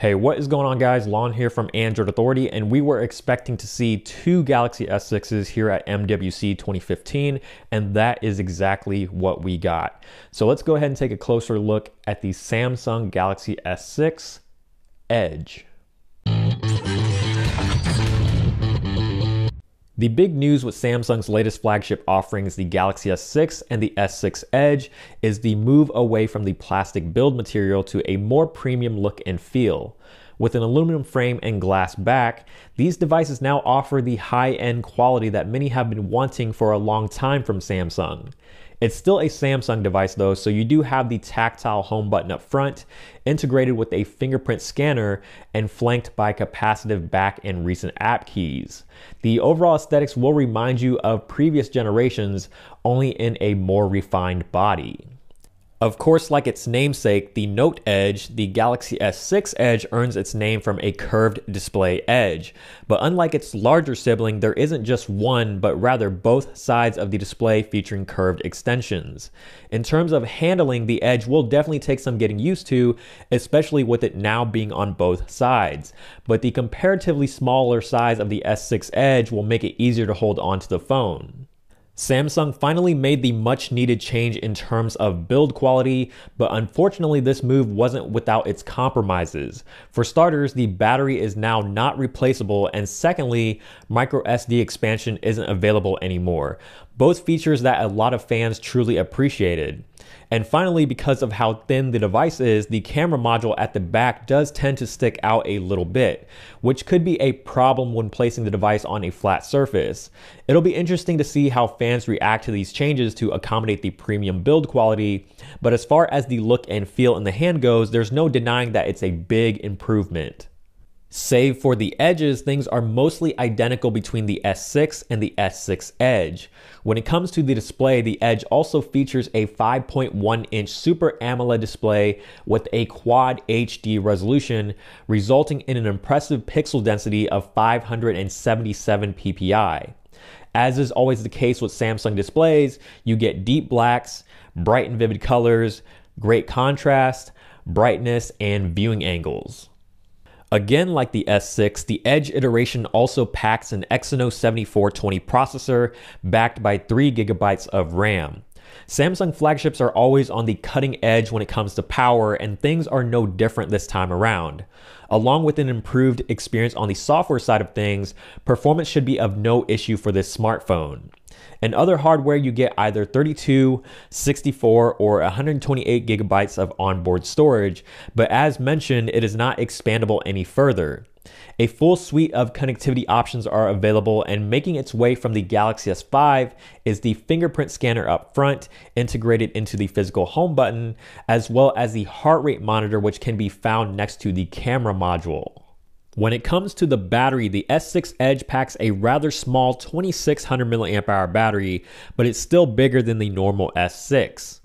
Hey, what is going on, guys? Lon here from Android Authority, and we were expecting to see two Galaxy S6s here at MWC 2015, and that is exactly what we got. So let's go ahead and take a closer look at the Samsung Galaxy S6 Edge. The big news with Samsung's latest flagship offerings, the Galaxy S6 and the S6 Edge, is the move away from the plastic build material to a more premium look and feel. With an aluminum frame and glass back, these devices now offer the high-end quality that many have been wanting for a long time from Samsung. It's still a Samsung device though, so you do have the tactile home button up front, integrated with a fingerprint scanner and flanked by capacitive back and recent app keys. The overall aesthetics will remind you of previous generations, only in a more refined body. Of course, like its namesake, the Note Edge, the Galaxy S6 Edge earns its name from a curved display edge. But unlike its larger sibling, there isn't just one, but rather both sides of the display featuring curved extensions. In terms of handling, the Edge will definitely take some getting used to, especially with it now being on both sides. But the comparatively smaller size of the S6 Edge will make it easier to hold onto the phone. Samsung finally made the much needed change in terms of build quality, but unfortunately this move wasn't without its compromises. For starters, the battery is now not replaceable, and secondly, microSD expansion isn't available anymore. Both features that a lot of fans truly appreciated. And finally, because of how thin the device is, the camera module at the back does tend to stick out a little bit, which could be a problem when placing the device on a flat surface. It'll be interesting to see how fans react to these changes to accommodate the premium build quality, but as far as the look and feel in the hand goes, there's no denying that it's a big improvement. Save for the edges, things are mostly identical between the S6 and the S6 Edge. When it comes to the display, the Edge also features a 5.1-inch Super AMOLED display with a Quad HD resolution, resulting in an impressive pixel density of 577 ppi. As is always the case with Samsung displays, you get deep blacks, bright and vivid colors, great contrast, brightness, and viewing angles. Again, like the S6, the Edge iteration also packs an Exynos 7420 processor backed by 3 GB of RAM. Samsung flagships are always on the cutting edge when it comes to power, and things are no different this time around. Along with an improved experience on the software side of things, performance should be of no issue for this smartphone. In other hardware, you get either 32, 64, or 128 gigabytes of onboard storage, but as mentioned, it is not expandable any further. A full suite of connectivity options are available, and making its way from the Galaxy S5 is the fingerprint scanner up front, integrated into the physical home button, as well as the heart rate monitor, which can be found next to the camera module. When it comes to the battery, the S6 Edge packs a rather small 2600 mAh battery, but it's still bigger than the normal S6.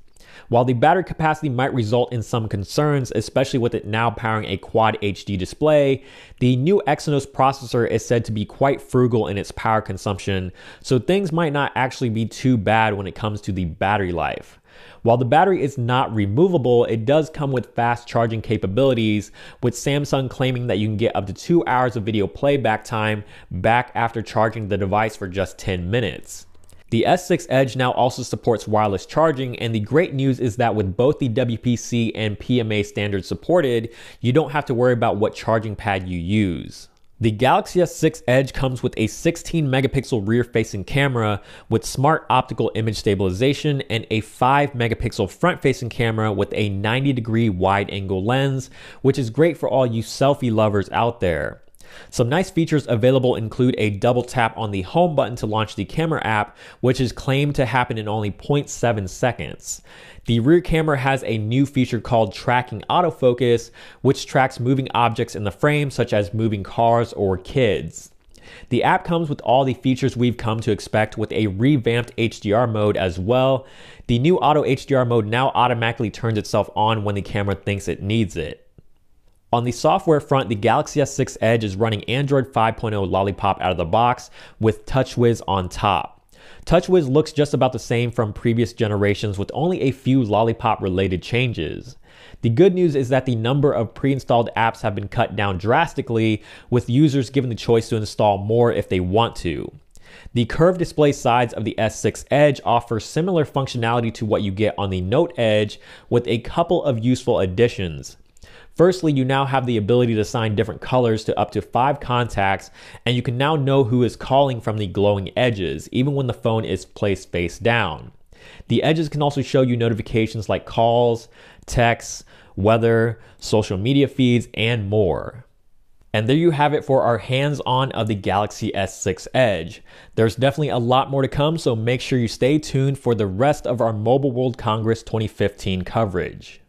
While the battery capacity might result in some concerns, especially with it now powering a Quad HD display, the new Exynos processor is said to be quite frugal in its power consumption, so things might not actually be too bad when it comes to the battery life. While the battery is not removable, it does come with fast charging capabilities, with Samsung claiming that you can get up to 2 hours of video playback time back after charging the device for just 10 minutes. The S6 Edge now also supports wireless charging, and the great news is that with both the WPC and PMA standards supported, you don't have to worry about what charging pad you use. The Galaxy S6 Edge comes with a 16 megapixel rear-facing camera with smart optical image stabilization and a 5 megapixel front-facing camera with a 90-degree wide-angle lens, which is great for all you selfie lovers out there. Some nice features available include a double tap on the home button to launch the camera app, which is claimed to happen in only 0.7 seconds. The rear camera has a new feature called tracking autofocus, which tracks moving objects in the frame, such as moving cars or kids. The app comes with all the features we've come to expect, with a revamped HDR mode as well. The new auto HDR mode now automatically turns itself on when the camera thinks it needs it. On the software front, the Galaxy S6 Edge is running Android 5.0 Lollipop out of the box with TouchWiz on top. TouchWiz looks just about the same from previous generations, with only a few Lollipop related changes. The good news is that the number of pre-installed apps have been cut down drastically, with users given the choice to install more if they want to. The curved display sides of the S6 Edge offer similar functionality to what you get on the Note Edge, with a couple of useful additions. Firstly, you now have the ability to assign different colors to up to 5 contacts, and you can now know who is calling from the glowing edges, even when the phone is placed face down. The edges can also show you notifications like calls, texts, weather, social media feeds, and more. And there you have it for our hands-on of the Galaxy S6 Edge. There's definitely a lot more to come, so make sure you stay tuned for the rest of our Mobile World Congress 2015 coverage.